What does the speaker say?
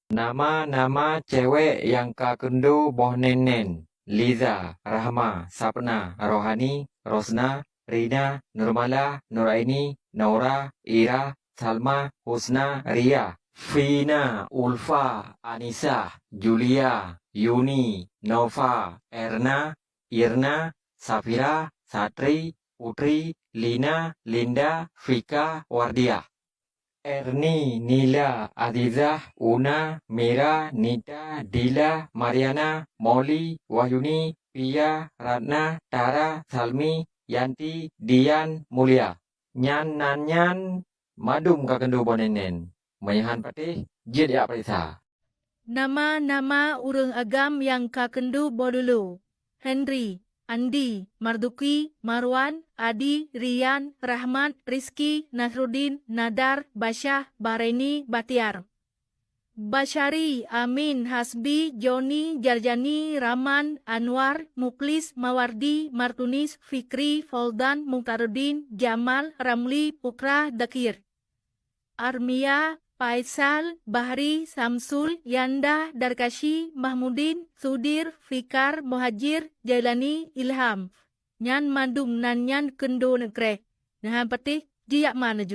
Nama-nama cewek yang kakendo boh nenen. Liza, Rahma, Sapna, Rohani, Rosna, Rina, Nurmala, Nuraini, Naura, Ira, Salma, Husna, Ria, Fina, Ulfa, Anissa, Julia, Yuni, Nova, Erna, Irna, Safira, Satri, Putri, Lina, Linda, Fika, Wardia. Erni, Nila, Azizah, Una, Mira, Nita, Dila, Mariana, Molly, Wahyuni, Pia, Ratna, Tara, Salmi, Yanti, Dian, Mulia. Nyan nan nyan, madum kakendo bonenen. Mayahan patih, jid ya perisa. Nama-nama urang agam yang kakendu bodulu. Henry, Andi, Marduki, Marwan, Adi, Rian, Rahmat, Rizky, Nasruddin, Nadar, Basyah, Bareni, Batiar. Bashari, Amin, Hasbi, Joni, Jarjani, Raman, Anwar, Muklis, Mawardi, Martunis, Fikri, Foldan, Mukhtaruddin, Jamal, Ramli, Pukra, Dakir. Armia, Faisal, Bahri, Samsul, Yanda, Darkashi, Mahmudin, Sudir, Fikar, Muhajir, Jailani, Ilham. Nyan mandum nan nyan kendo negre. Nahan patih, jiyak mana jum.